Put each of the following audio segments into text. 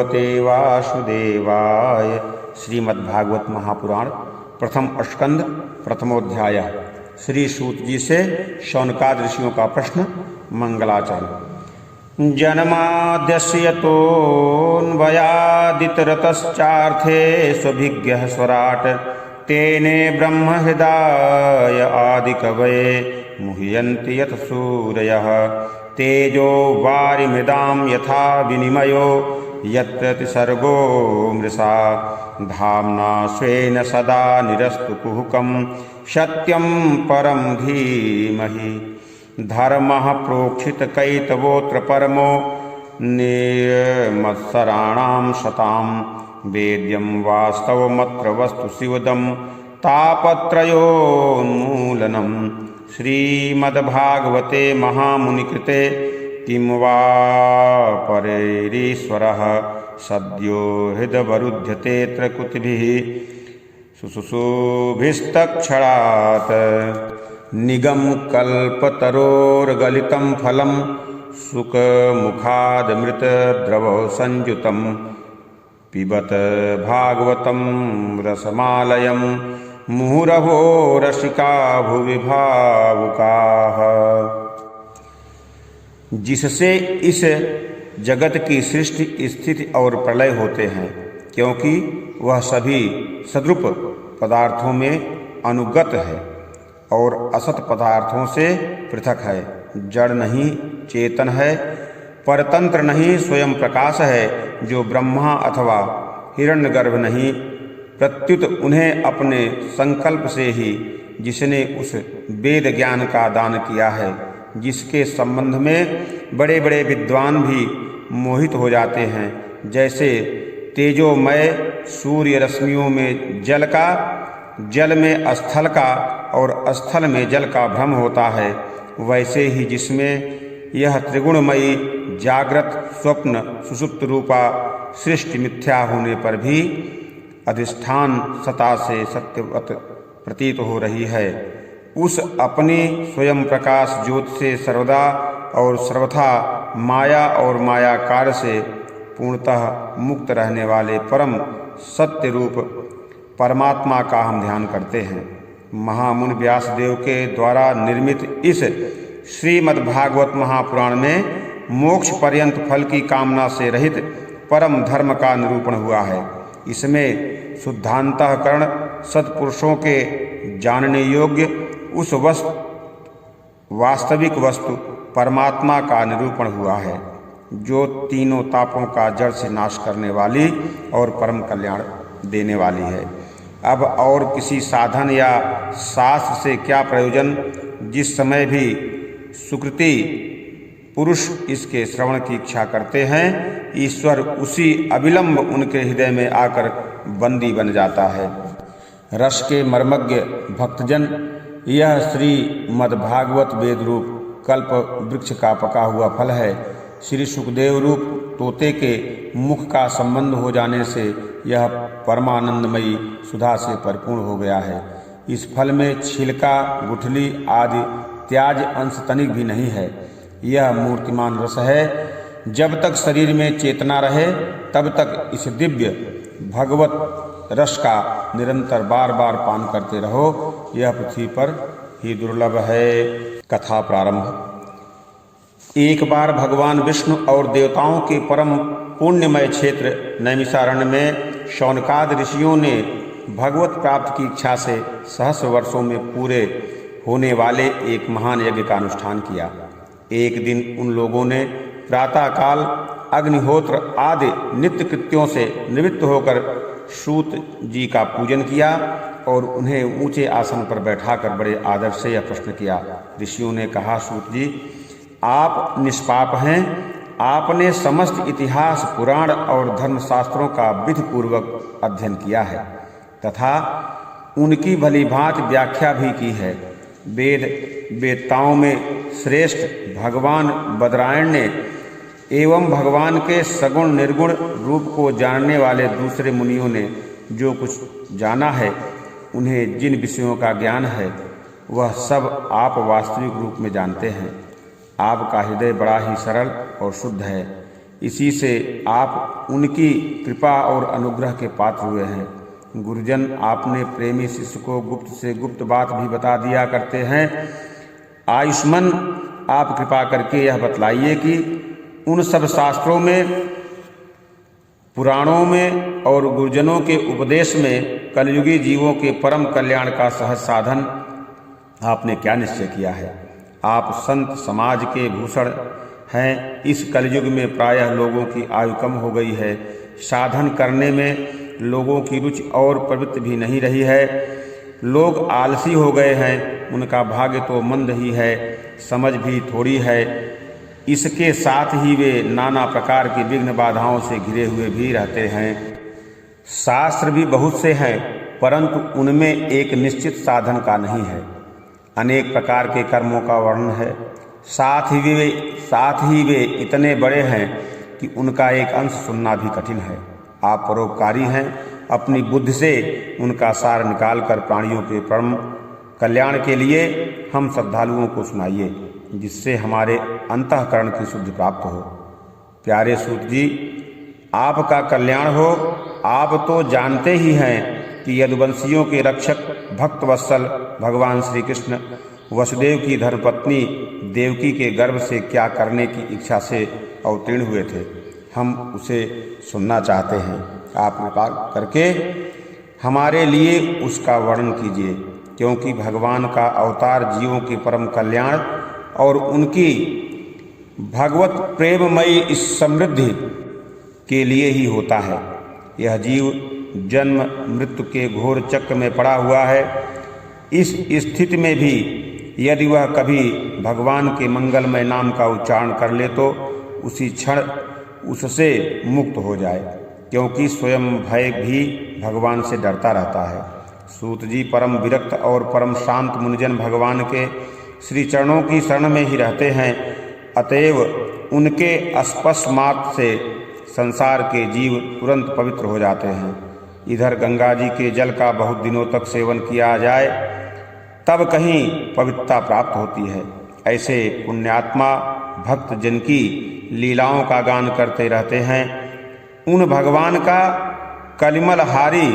भगवते वासुदेवाय। श्रीमद्भागवत महापुराण प्रथम स्कंद प्रथमोध्याय। श्री सूत जी से शौनकाद ऋषियों का प्रश्न। मंगलाचरण। जन्माद्यस्य यतोऽन्वयादितरतश्चार्थे स्वभिज्ञः स्वराट् तेने ब्रह्महृदाय आदिकवये मुह्यन्ति यत् सूरयः तेजो वारिमृदां यथा विनिमयो यत्र सर्गो मृषा धाम्ना स्वेन सदा निरस्तु कुहकं सत्यं परं धीमहि। धर्मः प्रोक्षितकैतवोऽत्र परमो निर्मत्सराणां शतां वेद्यं वास्तवमत्र वस्तु शिवदं तापत्रयोन्मूलनम्। श्रीमद्भागवते महामुनिकृते किं वा परेरीश्वरः सद्यो हृदवरुध्यतेऽत्र कुतिभिः सुशुभिस्तक्षणात्। निगमकल्पतरोर्गलितं फलं सुखमुखादमृतद्रवः संयुतं पिबत भागवतं रसमालयं मुहुरहो रसिका भुवि भावुकाः। जिससे इस जगत की सृष्टि, स्थिति और प्रलय होते हैं, क्योंकि वह सभी सद्रूप पदार्थों में अनुगत है और असत पदार्थों से पृथक है। जड़ नहीं, चेतन है, परतंत्र नहीं, स्वयं प्रकाश है, जो ब्रह्मा अथवा हिरण्यगर्भ नहीं, प्रत्युत उन्हें अपने संकल्प से ही जिसने उस वेद ज्ञान का दान किया है, जिसके संबंध में बड़े बड़े विद्वान भी मोहित हो जाते हैं। जैसे तेजोमय सूर्य रश्मियों में जल का, जल में स्थल का और स्थल में जल का भ्रम होता है, वैसे ही जिसमें यह त्रिगुणमयी जागृत, स्वप्न, सुषुप्त रूपा सृष्टि मिथ्या होने पर भी अधिष्ठान सता से सत्यवत प्रतीत हो रही है, उस अपनी स्वयं प्रकाश ज्योति से सर्वदा और सर्वथा माया और माया कार्य से पूर्णतः मुक्त रहने वाले परम सत्य रूप परमात्मा का हम ध्यान करते हैं। महामुनि व्यासदेव के द्वारा निर्मित इस श्रीमद्भागवत महापुराण में मोक्ष पर्यंत फल की कामना से रहित परम धर्म का निरूपण हुआ है। इसमें शुद्धांतःकरण सत्पुरुषों के जानने योग्य उस वास्तविक वस्तु परमात्मा का निरूपण हुआ है, जो तीनों तापों का जड़ से नाश करने वाली और परम कल्याण देने वाली है। अब और किसी साधन या शास्त्र से क्या प्रयोजन, जिस समय भी सुकृति पुरुष इसके श्रवण की इच्छा करते हैं, ईश्वर उसी अविलंब उनके हृदय में आकर बंदी बन जाता है। रस के मर्मज्ञ भक्तजन यह श्रीमद्भागवत वेद रूप कल्प वृक्ष का पका हुआ फल है। श्री सुखदेव रूप तोते के मुख का संबंध हो जाने से यह परमानंदमयी सुधा से परिपूर्ण हो गया है। इस फल में छिलका, गुठली आदि त्याज अंश तनिक भी नहीं है। यह मूर्तिमान रस है। जब तक शरीर में चेतना रहे तब तक इस दिव्य भगवत रस का निरंतर बार बार पान करते रहो। यह पृथ्वी पर ही दुर्लभ है। कथा प्रारंभ। एक बार भगवान विष्णु और देवताओं के परम पुण्यमय क्षेत्र नैमिषारण्य में शौनकाद ऋषियों ने भगवत प्राप्ति की इच्छा से सहस्र वर्षों में पूरे होने वाले एक महान यज्ञ का अनुष्ठान किया। एक दिन उन लोगों ने प्रातःकाल अग्निहोत्र आदि नित्य कृत्यों से निवृत्त होकर सूत जी का पूजन किया और उन्हें ऊंचे आसन पर बैठाकर बड़े आदर से यह प्रश्न किया। ऋषियों ने कहा, सूत जी, आप निष्पाप हैं। आपने समस्त इतिहास, पुराण और धर्मशास्त्रों का विधिपूर्वक अध्ययन किया है तथा उनकी भली भांति व्याख्या भी की है। वेदताओं में श्रेष्ठ भगवान बदरायण ने एवं भगवान के सगुण निर्गुण रूप को जानने वाले दूसरे मुनियों ने जो कुछ जाना है, उन्हें जिन विषयों का ज्ञान है, वह सब आप वास्तविक रूप में जानते हैं। आपका हृदय बड़ा ही सरल और शुद्ध है। इसी से आप उनकी कृपा और अनुग्रह के पात्र हुए हैं। गुरुजन, आपने प्रेमी शिष्य को गुप्त से गुप्त बात भी बता दिया करते हैं। आयुष्मान, आप कृपा करके यह बतलाइए कि उन सब शास्त्रों में, पुराणों में और गुरुजनों के उपदेश में कलयुगी जीवों के परम कल्याण का सहज साधन आपने क्या निश्चय किया है। आप संत समाज के भूषण हैं। इस कलयुग में प्रायः लोगों की आयु कम हो गई है। साधन करने में लोगों की रुचि और प्रवृत्ति भी नहीं रही है। लोग आलसी हो गए हैं। उनका भाग्य तो मंद ही है, समझ भी थोड़ी है। इसके साथ ही वे नाना प्रकार की विघ्न बाधाओं से घिरे हुए भी रहते हैं। शास्त्र भी बहुत से हैं, परंतु उनमें एक निश्चित साधन का नहीं है। अनेक प्रकार के कर्मों का वर्णन है। साथ ही वे इतने बड़े हैं कि उनका एक अंश सुनना भी कठिन है। आप परोपकारी हैं। अपनी बुद्धि से उनका सार निकालकर प्राणियों के परम कल्याण के लिए हम श्रद्धालुओं को सुनाइए, जिससे हमारे अंतःकरण की शुद्धि प्राप्त हो। प्यारे सूत जी, आपका कल्याण हो। आप तो जानते ही हैं कि यदुवंशियों के रक्षक भक्त वत्सल भगवान श्री कृष्ण वसुदेव की धर्मपत्नी देवकी के गर्भ से क्या करने की इच्छा से अवतीर्ण हुए थे। हम उसे सुनना चाहते हैं। आप कृपा करके हमारे लिए उसका वर्णन कीजिए, क्योंकि भगवान का अवतार जीवों के परम कल्याण और उनकी भगवत प्रेममयी इस समृद्धि के लिए ही होता है। यह जीव जन्म मृत्यु के घोर चक्र में पड़ा हुआ है। इस स्थिति में भी यदि वह कभी भगवान के मंगलमय नाम का उच्चारण कर ले तो उसी क्षण उससे मुक्त हो जाए, क्योंकि स्वयं भय भी भगवान से डरता रहता है। सूत जी, परम विरक्त और परम शांत मुनिजन भगवान के श्री चरणों की शरण में ही रहते हैं। अतएव उनके स्पर्श मात्र से संसार के जीव तुरंत पवित्र हो जाते हैं। इधर गंगा जी के जल का बहुत दिनों तक सेवन किया जाए तब कहीं पवित्रता प्राप्त होती है। ऐसे पुण्यात्मा भक्त जिनकी लीलाओं का गान करते रहते हैं, उन भगवान का कलिमलहारी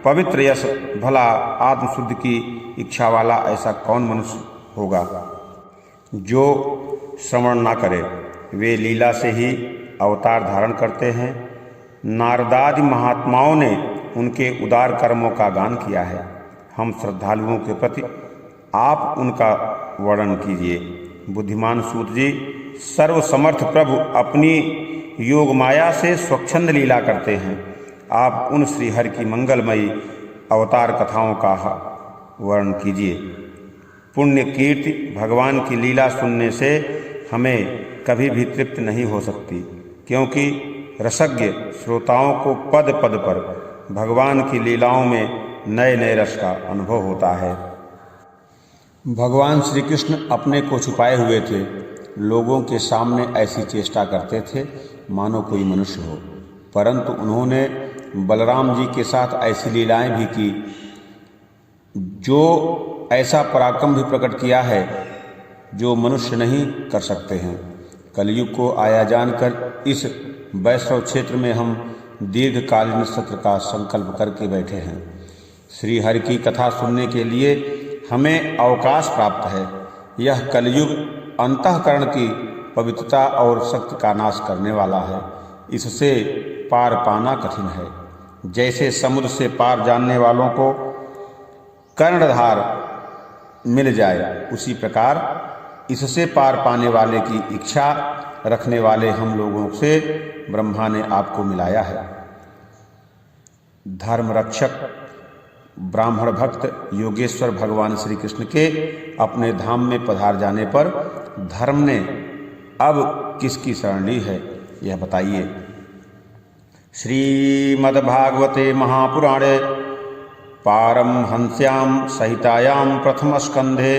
पवित्र यश भला आत्मशुद्धि की इच्छा वाला ऐसा कौन मनुष्य होगा जो श्रवण ना करे। वे लीला से ही अवतार धारण करते हैं। नारदादि महात्माओं ने उनके उदार कर्मों का गान किया है। हम श्रद्धालुओं के प्रति आप उनका वर्णन कीजिए। बुद्धिमान सूत जी, सर्वसमर्थ प्रभु अपनी योग माया से स्वच्छंद लीला करते हैं। आप उन श्री हरि की मंगलमयी अवतार कथाओं का वर्णन कीजिए। पुण्य कीर्ति भगवान की लीला सुनने से हमें कभी भी तृप्त नहीं हो सकती, क्योंकि रसज्ञ श्रोताओं को पद पद पर भगवान की लीलाओं में नए नए रस का अनुभव होता है। भगवान श्री कृष्ण अपने को छुपाए हुए थे। लोगों के सामने ऐसी चेष्टा करते थे मानो कोई मनुष्य हो, परंतु उन्होंने बलराम जी के साथ ऐसी लीलाएं भी की, जो ऐसा पराक्रम भी प्रकट किया है जो मनुष्य नहीं कर सकते हैं। कलयुग को आया जानकर इस वैष्णव क्षेत्र में हम दीर्घकालीन सत्र का संकल्प करके बैठे हैं। श्री हरि की कथा सुनने के लिए हमें अवकाश प्राप्त है। यह कलयुग अंतःकरण की पवित्रता और शक्ति का नाश करने वाला है। इससे पार पाना कठिन है। जैसे समुद्र से पार जानने वालों को कर्णधार मिल जाए, उसी प्रकार इससे पार पाने वाले की इच्छा रखने वाले हम लोगों से ब्रह्मा ने आपको मिलाया है। धर्म रक्षक ब्राह्मण भक्त योगेश्वर भगवान श्री कृष्ण के अपने धाम में पधार जाने पर धर्म ने अब किसकी शरण ली है, यह बताइए। श्रीमद्भागवते महापुराणे पारमहंस्यां सहितायां प्रथम स्कंधे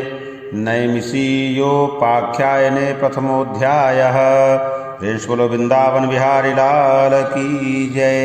नैमिषीयोपाख्यायने प्रथमोऽध्यायः। बोलो वृंदावन बिहारी लाल की जय।